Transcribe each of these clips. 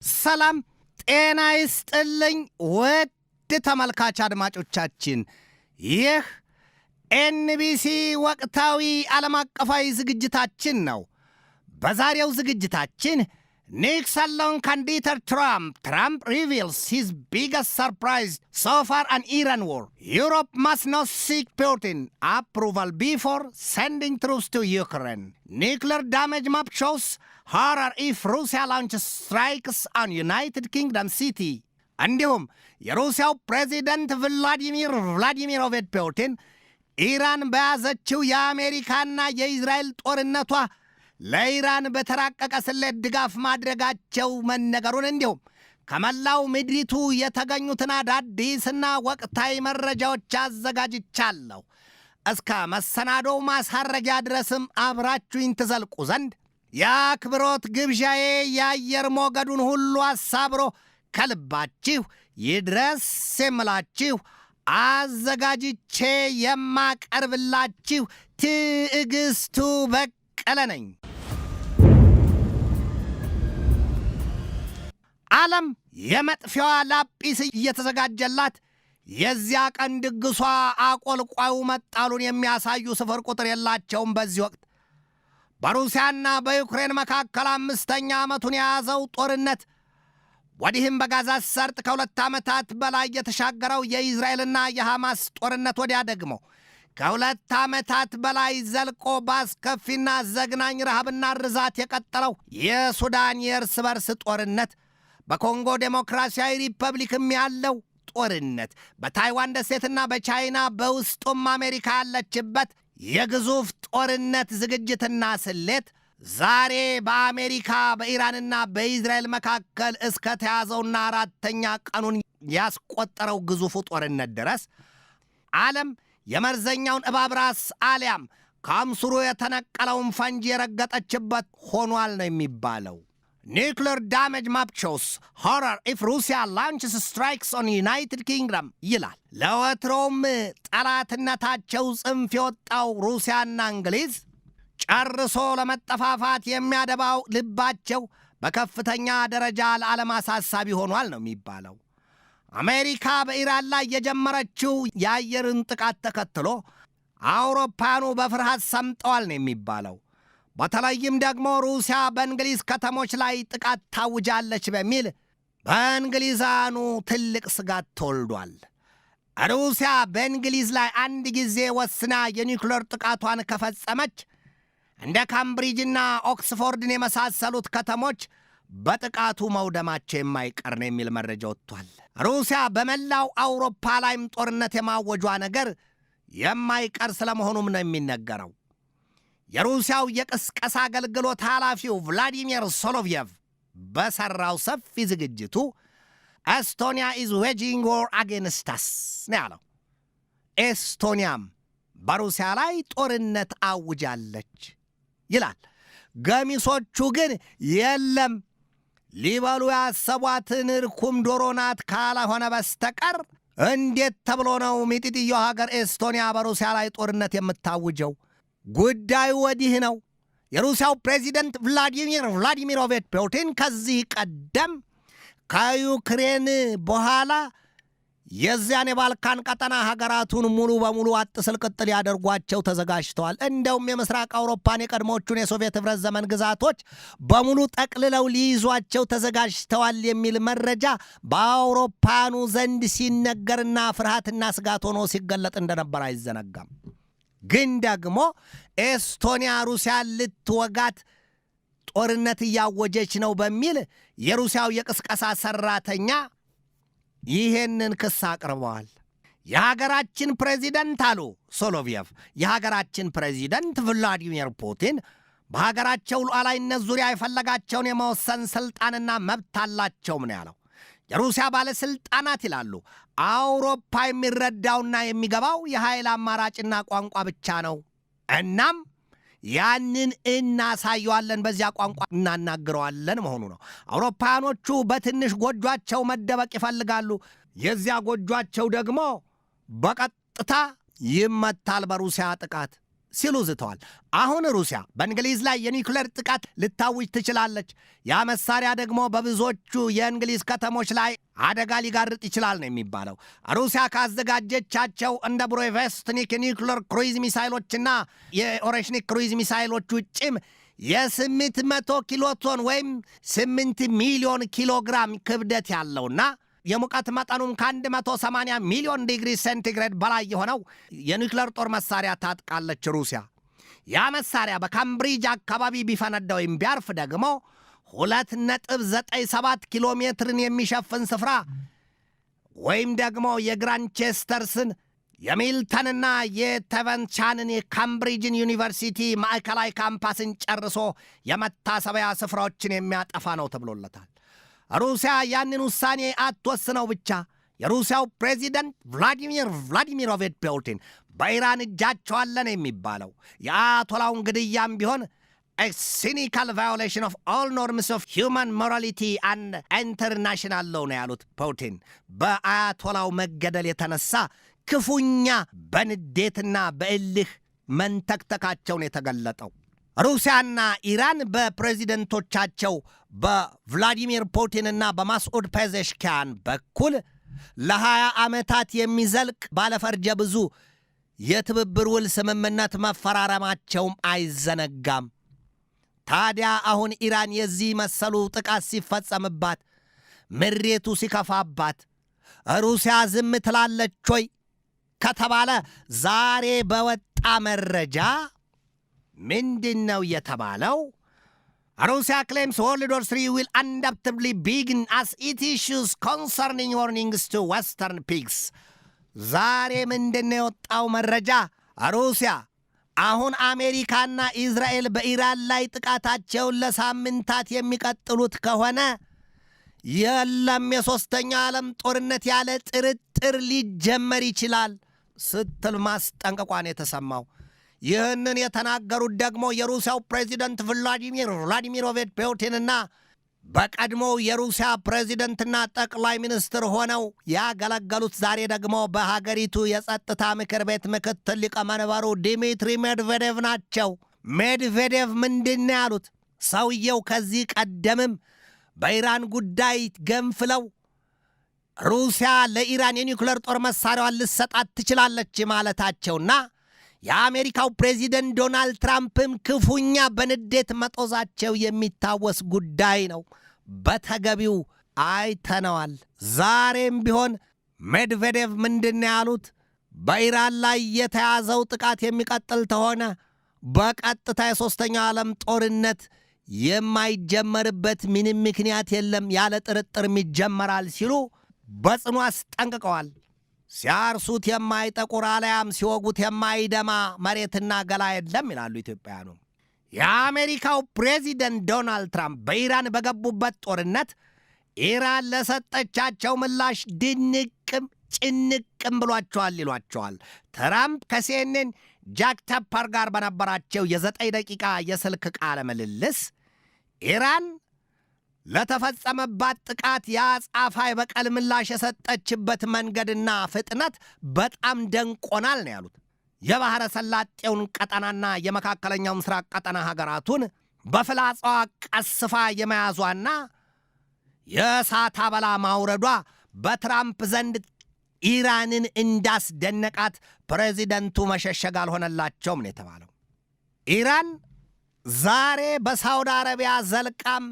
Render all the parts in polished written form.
ሰላም ጤና ይስጥልኝ ውድ ተመልካች አድማጮቻችን፣ ይህ ኤንቢሲ ወቅታዊ ዓለም አቀፋዊ ዝግጅታችን ነው። በዛሬው ዝግጅታችን Nixon candidate Trump reveals his biggest surprise so far on Iran war. Europe must not seek Putin approval before sending troops to Ukraine. Nuclear damage map shows horror if Russia launches strikes on United Kingdom city. እንዲሁም የሩሲያው ፕሬዚደንት ቭላዲሚር ፑቲን ኢራን በያዘችው የአሜሪካና የእስራኤል ጦርነቷ ለኢራን በተራቀቀ ስሌት ድጋፍ ማድረጋቸው መነገሩን እንዲሁም ከመላው ምድሪቱ የተገኙትን አዳዲስና ወቅታዊ መረጃዎች አዘጋጅቻለሁ። እስከ መሰናዶው ማሳረጊያ ድረስም አብራችሁኝ ትዘልቁ ዘንድ የአክብሮት ግብዣዬ የአየር ሞገዱን ሁሉ አሳብሮ ከልባችሁ ይድረስ የምላችሁ አዘጋጅቼ የማቀርብላችሁ ትዕግስቱ በቀለ ነኝ። ዓለም የመጥፊያዋ ላጲስ እየተዘጋጀላት የዚያ ቀን ድግሷ አቆልቋዩ መጣሉን የሚያሳዩ ስፍር ቁጥር የላቸውም። በዚህ ወቅት በሩሲያና በዩክሬን መካከል 5ኛ ዓመቱን የያዘው ጦርነት ወዲህም በጋዛ ሰርጥ ከ2 ዓመታት በላይ የተሻገረው የእስራኤልና የሐማስ ጦርነት ወዲያ ደግሞ ከ2 ዓመታት በላይ ዘልቆ ባስከፊና ዘግናኝ ረሃብና ርዛት የቀጠለው የሱዳን የእርስ በርስ ጦርነት፣ በኮንጎ ዴሞክራሲያዊ ሪፐብሊክም ያለው ጦርነት፣ በታይዋን ደሴትና በቻይና በውስጡም አሜሪካ ያለችበት የግዙፍ ጦርነት ዝግጅትና ስሌት ዛሬ በአሜሪካ በኢራንና በእስራኤል መካከል እስከ ተያዘውና 4ኛ ቀኑን ያስቆጠረው ግዙፉ ጦርነት ድረስ ዓለም የመርዘኛውን እባብ ራስ አሊያም ከአምስሩ የተነቀለውን ፈንጂ የረገጠችበት ሆኗል ነው የሚባለው። Nuclear damage map shows horror if Russia launches strikes on United Kingdom ይላል። ለወትሮም ጠላትነታቸው ጽንፍ የወጣው ሩሲያና እንግሊዝ ጨርሶ ለመጠፋፋት የሚያደባው ልባቸው በከፍተኛ ደረጃ ለዓለም አሳሳቢ ሆኗል ነው የሚባለው። አሜሪካ በኢራን ላይ የጀመረችው የአየርን ጥቃት ተከትሎ አውሮፓኑ በፍርሃት ሰምጠዋል ነው የሚባለው። በተለይም ደግሞ ሩሲያ በእንግሊዝ ከተሞች ላይ ጥቃት ታውጃለች በሚል በእንግሊዛኑ ትልቅ ስጋት ተወልዷል። ሩሲያ በእንግሊዝ ላይ አንድ ጊዜ ወስና የኒውክሌር ጥቃቷን ከፈጸመች እንደ ካምብሪጅና ኦክስፎርድን የመሳሰሉት ከተሞች በጥቃቱ መውደማቸው የማይቀር ነው የሚል መረጃ ወጥቷል። ሩሲያ በመላው አውሮፓ ላይም ጦርነት የማወጇ ነገር የማይቀር ስለመሆኑም ነው የሚነገረው። የሩሲያው የቅስቀሳ አገልግሎት ኃላፊው ቭላዲሚር ሶሎቭየቭ በሰራው ሰፊ ዝግጅቱ ኤስቶኒያ ኢዝ ዌጂንግ ዎር አጌንስት አስ ነው ያለው። ኤስቶኒያም በሩሲያ ላይ ጦርነት አውጃለች ይላል። ገሚሶቹ ግን የለም ሊበሉ ያሰቧትን ርኩም ዶሮ ናት ካልሆነ በስተቀር እንዴት ተብሎ ነው ሚጢጥዮ ሀገር ኤስቶኒያ በሩሲያ ላይ ጦርነት የምታውጀው? ጉዳዩ ወዲህ ነው። የሩሲያው ፕሬዚደንት ቭላዲሚር ፑቲን ከዚህ ቀደም ከዩክሬን በኋላ የዚያን የባልካን ቀጠና ሀገራቱን ሙሉ በሙሉ አጥስልቅጥል ያደርጓቸው ተዘጋጅተዋል። እንደውም የምስራቅ አውሮፓን የቀድሞቹን የሶቪየት ኅብረት ዘመን ግዛቶች በሙሉ ጠቅልለው ሊይዟቸው ተዘጋጅተዋል የሚል መረጃ በአውሮፓኑ ዘንድ ሲነገርና ፍርሃትና ስጋት ሆኖ ሲገለጥ እንደነበር አይዘነጋም። ግን ደግሞ ኤስቶኒያ ሩሲያን ልትወጋት ጦርነት እያወጀች ነው በሚል የሩሲያው የቅስቀሳ ሰራተኛ ይሄንን ክስ አቅርበዋል። የሀገራችን ፕሬዚደንት አሉ ሶሎቭየቭ፣ የሀገራችን ፕሬዚደንት ቭላዲሚር ፑቲን በሀገራቸው ሉዓላዊነት ዙሪያ የፈለጋቸውን የመወሰን ስልጣንና መብት አላቸውም ነው ያለው። የሩሲያ ባለስልጣናት ይላሉ አውሮፓ የሚረዳውና የሚገባው የኃይል አማራጭና ቋንቋ ብቻ ነው። እናም ያንን እናሳየዋለን፣ በዚያ ቋንቋ እናናግረዋለን መሆኑ ነው። አውሮፓውያኖቹ በትንሽ ጎጇቸው መደበቅ ይፈልጋሉ። የዚያ ጎጇቸው ደግሞ በቀጥታ ይመታል በሩሲያ ጥቃት። ሲሉ ዝተዋል። አሁን ሩሲያ በእንግሊዝ ላይ የኒውክሌር ጥቃት ልታውጅ ትችላለች። ያ መሳሪያ ደግሞ በብዙዎቹ የእንግሊዝ ከተሞች ላይ አደጋ ሊጋርጥ ይችላል ነው የሚባለው። ሩሲያ ካዘጋጀቻቸው እንደ ብሮቬስትኒክ ኒውክሌር ክሩይዝ ሚሳይሎችና የኦሬሽኒክ ክሩይዝ ሚሳይሎች ውጭም የ800 ኪሎቶን ወይም 8 ሚሊዮን ኪሎግራም ክብደት ያለውና የሙቀት መጠኑም ከ180 ሚሊዮን ዲግሪ ሴንቲግሬድ በላይ የሆነው የኒውክሌር ጦር መሳሪያ ታጥቃለች ሩሲያ። ያ መሳሪያ በካምብሪጅ አካባቢ ቢፈነዳ ወይም ቢያርፍ ደግሞ 2.97 ኪሎ ሜትርን የሚሸፍን ስፍራ ወይም ደግሞ የግራንቼስተርስን የሚልተንና የተቨንቻንን የካምብሪጅን ዩኒቨርሲቲ ማዕከላዊ ካምፓስን ጨርሶ የመታሰቢያ ስፍራዎችን የሚያጠፋ ነው ተብሎለታል። ሩሲያ ያንን ውሳኔ አትወስነው ብቻ የሩሲያው ፕሬዚደንት ቭላዲሚር ቭላዲሚሮቪች ፑቲን በኢራን እጃቸዋለን የሚባለው የአያቶላውን ግድያም ቢሆን a cynical violation of all norms of human morality and international law ነው ያሉት ፑቲን በአያቶላው መገደል የተነሳ ክፉኛ በንዴትና በእልህ መንተክተካቸውን የተገለጠው። ሩሲያና ኢራን በፕሬዚደንቶቻቸው በቭላዲሚር ፑቲንና በማስዑድ ፔዜሽኪያን በኩል ለ20 ዓመታት የሚዘልቅ ባለፈርጀ ብዙ የትብብር ውል ስምምነት መፈራረማቸውም አይዘነጋም። ታዲያ አሁን ኢራን የዚህ መሰሉ ጥቃት ሲፈጸምባት ምሬቱ ሲከፋባት ሩሲያ ዝም ትላለች ወይ ከተባለ ዛሬ በወጣ መረጃ ምንድነው የተባለው? ሩሲያ claims World War III will undoubtedly begin as it issues concerning warnings to Western peaks. ዛሬ ምንድነው የወጣው መረጃ? ሩሲያ አሁን አሜሪካና ኢዝራኤል በኢራን ላይ ጥቃታቸውን ለሳምንታት የሚቀጥሉት ከሆነ የለም የሶስተኛ ዓለም ጦርነት ያለ ጥርጥር ሊጀመር ይችላል ስትል ማስጠንቀቋን የተሰማው። ይህንን የተናገሩት ደግሞ የሩሲያው ፕሬዚደንት ቭላዲሚር ቭላዲሚሮቪች ፑቲንና በቀድሞው የሩሲያ ፕሬዚደንትና ጠቅላይ ሚኒስትር ሆነው ያገለገሉት ዛሬ ደግሞ በሀገሪቱ የጸጥታ ምክር ቤት ምክትል ሊቀመንበሩ ዲሚትሪ ሜድቬዴቭ ናቸው። ሜድቬዴቭ ምንድን ነው ያሉት? ሰውየው ከዚህ ቀደምም በኢራን ጉዳይ ገንፍለው ሩሲያ ለኢራን የኒውክሌር ጦር መሳሪያዋን ልትሰጣት ትችላለች ማለታቸውና የአሜሪካው ፕሬዚደንት ዶናልድ ትራምፕም ክፉኛ በንዴት መጦዛቸው የሚታወስ ጉዳይ ነው። በተገቢው አይተነዋል። ዛሬም ቢሆን ሜድቬዴቭ ምንድን ያሉት? በኢራን ላይ የተያዘው ጥቃት የሚቀጥል ተሆነ በቀጥታ የሶስተኛው ዓለም ጦርነት የማይጀመርበት ምንም ምክንያት የለም፣ ያለ ጥርጥርም ይጀመራል ሲሉ በጽኑ አስጠንቅቀዋል። ሲያርሱት የማይጠቁር አለያም ሲወጉት የማይደማ መሬትና ገላ የለም ይላሉ ኢትዮጵያውያኑ። የአሜሪካው ፕሬዚደንት ዶናልድ ትራምፕ በኢራን በገቡበት ጦርነት ኢራን ለሰጠቻቸው ምላሽ ድንቅም ጭንቅም ብሏቸዋል ይሏቸዋል። ትራምፕ ከሲኤንኤን ጃክ ተፐር ጋር በነበራቸው የ9 ደቂቃ የስልክ ቃለ ምልልስ ኢራን ለተፈጸመባት ጥቃት የአጸፋ የበቀል ምላሽ የሰጠችበት መንገድና ፍጥነት በጣም ደንቆናል ነው ያሉት። የባሕረ ሰላጤውን ቀጠናና የመካከለኛው ምስራቅ ቀጠና ሀገራቱን በፍላጻዋ ቀስፋ የመያዟና የእሳት አበላ ማውረዷ በትራምፕ ዘንድ ኢራንን እንዳስደነቃት ፕሬዚደንቱ መሸሸግ አልሆነላቸውም ነው የተባለው። ኢራን ዛሬ በሳውዲ አረቢያ ዘልቃም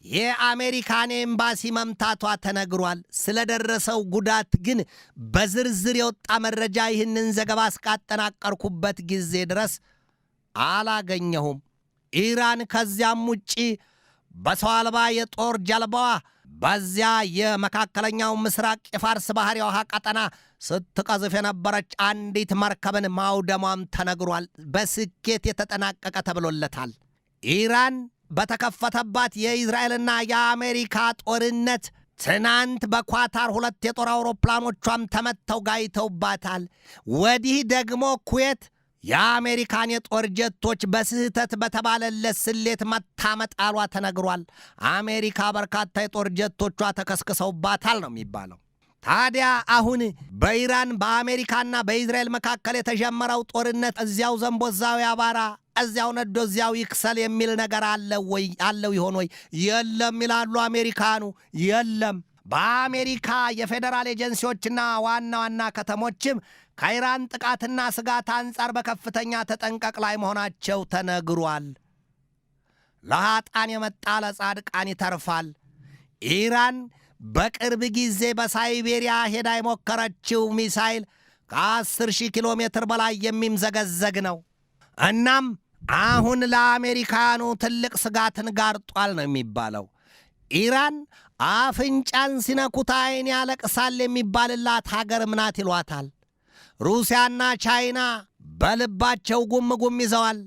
የአሜሪካን ኤምባሲ መምታቷ ተነግሯል። ስለደረሰው ጉዳት ግን በዝርዝር የወጣ መረጃ ይህንን ዘገባ እስካጠናቀርኩበት ጊዜ ድረስ አላገኘሁም። ኢራን ከዚያም ውጪ በሰው አልባ የጦር ጀልባዋ በዚያ የመካከለኛው ምስራቅ የፋርስ ባህር የውሃ ቀጠና ስትቀዝፍ የነበረች አንዲት መርከብን ማውደሟም ተነግሯል። በስኬት የተጠናቀቀ ተብሎለታል። ኢራን በተከፈተባት የኢዝራኤልና የአሜሪካ ጦርነት ትናንት በኳታር 2 የጦር አውሮፕላኖቿም ተመተው ጋይተውባታል። ወዲህ ደግሞ ኩዌት የአሜሪካን የጦር ጀቶች በስህተት በተባለለት ስሌት መታመጣሏ ተነግሯል። አሜሪካ በርካታ የጦር ጀቶቿ ተከስክሰውባታል ነው የሚባለው። ታዲያ አሁን በኢራን በአሜሪካና በእስራኤል መካከል የተጀመረው ጦርነት እዚያው ዘንቦ እዚያው ያባራ፣ እዚያው ነዶ እዚያው ይክሰል የሚል ነገር አለው ይሆን ወይ? የለም ይላሉ አሜሪካኑ። የለም። በአሜሪካ የፌዴራል ኤጀንሲዎችና ዋና ዋና ከተሞችም ከኢራን ጥቃትና ስጋት አንጻር በከፍተኛ ተጠንቀቅ ላይ መሆናቸው ተነግሯል። ለኃጥአን የመጣ ለጻድቃን ይተርፋል። ኢራን በቅርብ ጊዜ በሳይቤሪያ ሄዳ የሞከረችው ሚሳይል ከ10,000 ኪሎ ሜትር በላይ የሚምዘገዘግ ነው። እናም አሁን ለአሜሪካኑ ትልቅ ስጋትን ጋርጧል ነው የሚባለው። ኢራን አፍንጫን ሲነኩት ዓይን ያለቅሳል የሚባልላት ሀገር ምናት ይሏታል። ሩሲያና ቻይና በልባቸው ጉም ጉም ይዘዋል።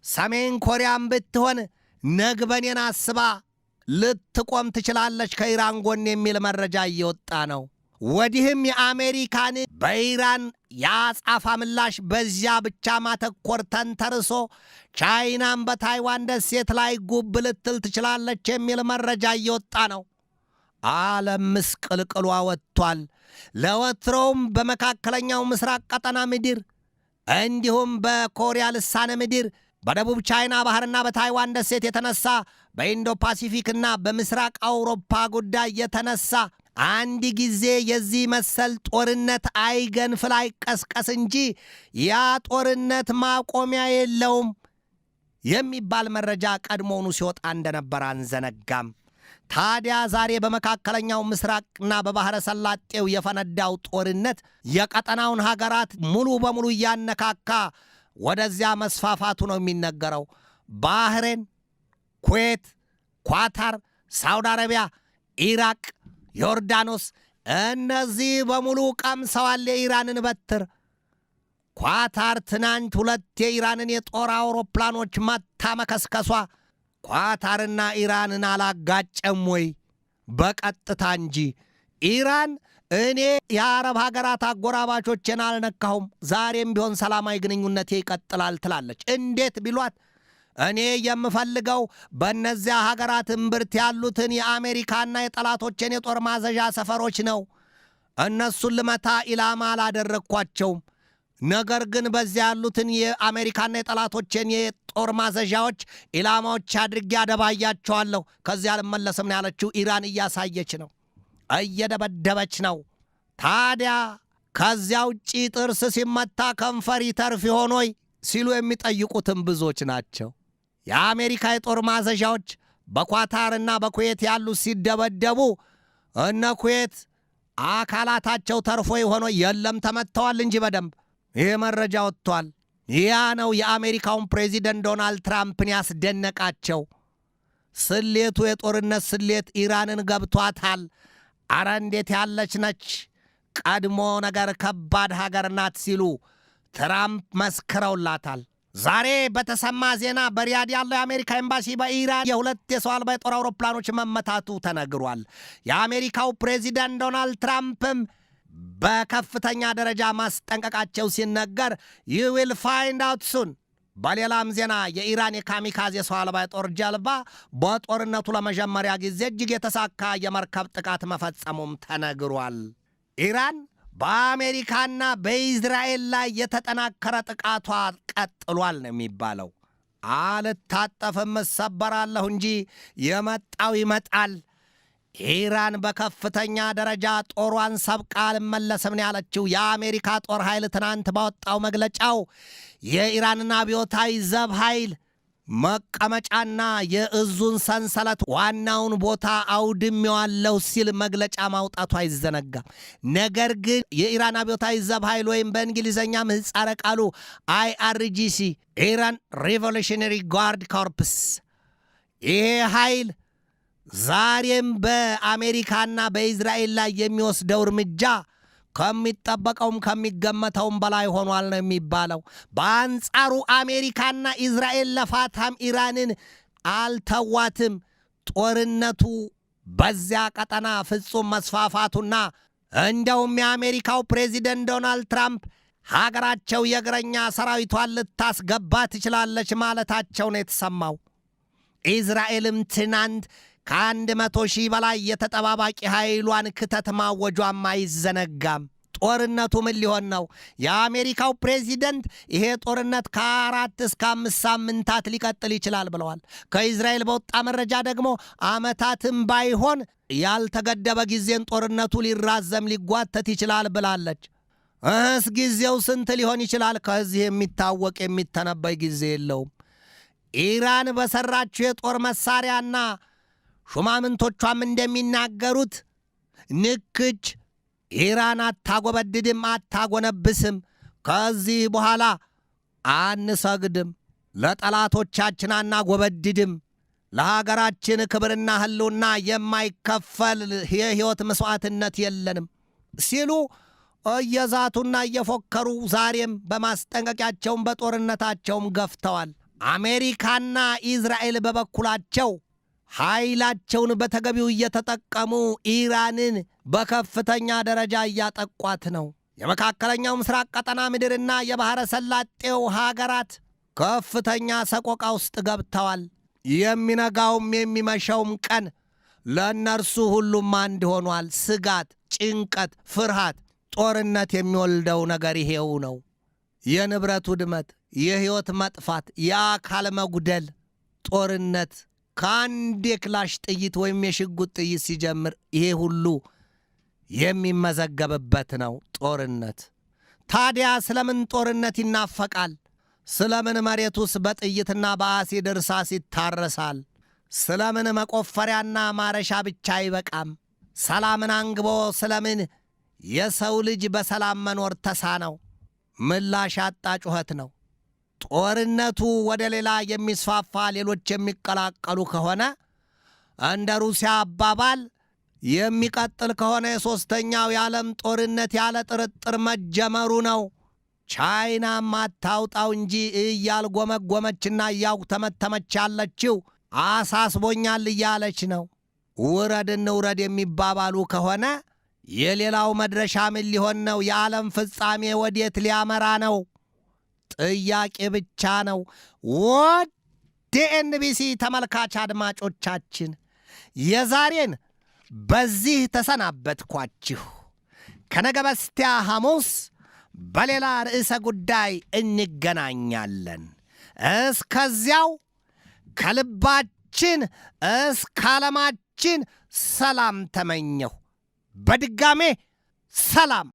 ሰሜን ኮሪያም ብትሆን ነግበኔን አስባ ልትቆም ትችላለች ከኢራን ጎን የሚል መረጃ እየወጣ ነው። ወዲህም የአሜሪካን በኢራን የአጻፋ ምላሽ በዚያ ብቻ ማተኮር ተንተርሶ ቻይናም በታይዋን ደሴት ላይ ጉብ ልትል ትችላለች የሚል መረጃ እየወጣ ነው። ዓለም ምስቅልቅሏ ወጥቷል። ለወትሮውም በመካከለኛው ምስራቅ ቀጠና ምድር እንዲሁም በኮሪያ ልሳነ ምድር በደቡብ ቻይና ባህርና በታይዋን ደሴት የተነሳ በኢንዶ ፓሲፊክና በምስራቅ አውሮፓ ጉዳይ የተነሳ አንድ ጊዜ የዚህ መሰል ጦርነት አይገንፍል አይቀስቀስ እንጂ ያ ጦርነት ማቆሚያ የለውም የሚባል መረጃ ቀድሞውኑ ሲወጣ እንደነበር አንዘነጋም። ታዲያ ዛሬ በመካከለኛው ምስራቅና በባሕረ ሰላጤው የፈነዳው ጦርነት የቀጠናውን ሀገራት ሙሉ በሙሉ እያነካካ ወደዚያ መስፋፋቱ ነው የሚነገረው። ባህሬን፣ ኩዌት፣ ኳታር፣ ሳውዲ አረቢያ፣ ኢራቅ፣ ዮርዳኖስ እነዚህ በሙሉ ቀምሰዋል የኢራንን በትር። ኳታር ትናንት 2 የኢራንን የጦር አውሮፕላኖች መታ መከስከሷ ኳታርና ኢራንን አላጋጨም ወይ? በቀጥታ እንጂ። ኢራን እኔ የአረብ ሀገራት አጎራባቾችን አልነካሁም፣ ዛሬም ቢሆን ሰላማዊ ግንኙነቴ ይቀጥላል ትላለች። እንዴት ቢሏት እኔ የምፈልገው በእነዚያ ሀገራት እምብርት ያሉትን የአሜሪካና የጠላቶችን የጦር ማዘዣ ሰፈሮች ነው። እነሱን ልመታ ኢላማ አላደረግኳቸውም። ነገር ግን በዚያ ያሉትን የአሜሪካና የጠላቶችን የጦር ማዘዣዎች ኢላማዎች አድርጌ አደባያቸዋለሁ። ከዚያ አልመለስም ነው ያለችው። ኢራን እያሳየች ነው፣ እየደበደበች ነው። ታዲያ ከዚያ ውጪ ጥርስ ሲመታ ከንፈር ይተርፍ ይሆን ወይ ሲሉ የሚጠይቁትም ብዙዎች ናቸው። የአሜሪካ የጦር ማዘዣዎች በኳታርና በኩዌት ያሉት ሲደበደቡ እነ ኩዌት አካላታቸው ተርፎ ይሆን ወይ? የለም ተመትተዋል እንጂ በደንብ። ይሄ መረጃ ወጥቷል። ያ ነው የአሜሪካውን ፕሬዚደንት ዶናልድ ትራምፕን ያስደነቃቸው። ስሌቱ የጦርነት ስሌት ኢራንን ገብቷታል። አረ እንዴት ያለች ነች! ቀድሞ ነገር ከባድ ሀገር ናት ሲሉ ትራምፕ መስክረውላታል። ዛሬ በተሰማ ዜና በሪያድ ያለው የአሜሪካ ኤምባሲ በኢራን የ2 የሰው አልባ የጦር አውሮፕላኖች መመታቱ ተነግሯል። የአሜሪካው ፕሬዚደንት ዶናልድ ትራምፕም በከፍተኛ ደረጃ ማስጠንቀቃቸው ሲነገር you will find out soon። በሌላም ዜና የኢራን የካሚካዝ የሰው አልባ የጦር ጀልባ በጦርነቱ ለመጀመሪያ ጊዜ እጅግ የተሳካ የመርከብ ጥቃት መፈጸሙም ተነግሯል። ኢራን በአሜሪካና በእስራኤል ላይ የተጠናከረ ጥቃቷ ቀጥሏል ነው የሚባለው። አልታጠፍም እሰበራለሁ እንጂ የመጣው ይመጣል። ኢራን በከፍተኛ ደረጃ ጦሯን ሰብቃ አልመለስም ነው ያለችው። የአሜሪካ ጦር ኃይል ትናንት ባወጣው መግለጫው የኢራንን አብዮታዊ ዘብ ኃይል መቀመጫና የእዙን ሰንሰለት ዋናውን ቦታ አውድሜዋለሁ ሲል መግለጫ ማውጣቱ አይዘነጋም። ነገር ግን የኢራን አብዮታዊ ዘብ ኃይል ወይም በእንግሊዝኛ ምህጻረ ቃሉ IRGC ኢራን ሪቮሉሽነሪ ጋርድ ኮርፕስ፣ ይሄ ኃይል ዛሬም በአሜሪካና በእስራኤል ላይ የሚወስደው እርምጃ ከሚጠበቀውም ከሚገመተውም በላይ ሆኗል ነው የሚባለው። በአንጻሩ አሜሪካና እስራኤል ለፋታም ኢራንን አልተዋትም። ጦርነቱ በዚያ ቀጠና ፍጹም መስፋፋቱና እንደውም የአሜሪካው ፕሬዚደንት ዶናልድ ትራምፕ ሀገራቸው የእግረኛ ሰራዊቷን ልታስገባ ትችላለች ማለታቸው ነው የተሰማው። እስራኤልም ትናንት ከ100,000 በላይ የተጠባባቂ ኃይሏን ክተት ማወጇም አይዘነጋም። ጦርነቱ ምን ሊሆን ነው? የአሜሪካው ፕሬዚደንት ይሄ ጦርነት ከ4 እስከ 5 ሳምንታት ሊቀጥል ይችላል ብለዋል። ከእስራኤል በወጣ መረጃ ደግሞ ዓመታትም ባይሆን ያልተገደበ ጊዜን ጦርነቱ ሊራዘም ሊጓተት ይችላል ብላለች። ጊዜው ስንት ሊሆን ይችላል? ከዚህ የሚታወቅ የሚተነበይ ጊዜ የለውም። ኢራን በሰራችው የጦር መሳሪያና ሹማምንቶቿም እንደሚናገሩት ንክች ኢራን አታጎበድድም፣ አታጎነብስም። ከዚህ በኋላ አንሰግድም፣ ለጠላቶቻችን አናጎበድድም፣ ለሀገራችን ክብርና ሕልውና የማይከፈል የሕይወት መስዋዕትነት የለንም ሲሉ እየዛቱና እየፎከሩ ዛሬም በማስጠንቀቂያቸውም በጦርነታቸውም ገፍተዋል። አሜሪካና ኢዝራኤል በበኩላቸው ኃይላቸውን በተገቢው እየተጠቀሙ ኢራንን በከፍተኛ ደረጃ እያጠቋት ነው። የመካከለኛው ምስራቅ ቀጠና ምድርና የባሕረ ሰላጤው ሀገራት ከፍተኛ ሰቆቃ ውስጥ ገብተዋል። የሚነጋውም የሚመሸውም ቀን ለእነርሱ ሁሉም አንድ ሆኗል። ስጋት፣ ጭንቀት፣ ፍርሃት፣ ጦርነት የሚወልደው ነገር ይሄው ነው። የንብረት ውድመት፣ የሕይወት መጥፋት፣ የአካል መጉደል። ጦርነት ከአንድ የክላሽ ጥይት ወይም የሽጉጥ ጥይት ሲጀምር ይሄ ሁሉ የሚመዘገብበት ነው ጦርነት። ታዲያ ስለምን ጦርነት ይናፈቃል? ስለምን መሬቱስ በጥይትና በአሲድ እርሳስ ይታረሳል? ስለምን መቆፈሪያና ማረሻ ብቻ አይበቃም? ሰላምን አንግቦ ስለምን የሰው ልጅ በሰላም መኖር ተሳነው? ምላሽ ያጣ ጩኸት ነው። ጦርነቱ ወደ ሌላ የሚስፋፋ ሌሎች የሚቀላቀሉ ከሆነ እንደ ሩሲያ አባባል የሚቀጥል ከሆነ የሦስተኛው የዓለም ጦርነት ያለ ጥርጥር መጀመሩ ነው። ቻይናም አታውጣው እንጂ እያልጎመጎመችና እያጉተመተመች ያለችው አሳስቦኛል እያለች ነው። ውረድ እንውረድ የሚባባሉ ከሆነ የሌላው መድረሻ ምን ሊሆን ነው? የዓለም ፍጻሜ ወዴት ሊያመራ ነው? ጥያቄ ብቻ ነው። ወደ ኤንቢሲ ተመልካች አድማጮቻችን የዛሬን በዚህ ተሰናበትኳችሁ። ከነገ በስቲያ ሐሙስ በሌላ ርዕሰ ጉዳይ እንገናኛለን። እስከዚያው ከልባችን እስከ ዓለማችን ሰላም ተመኘሁ። በድጋሜ ሰላም።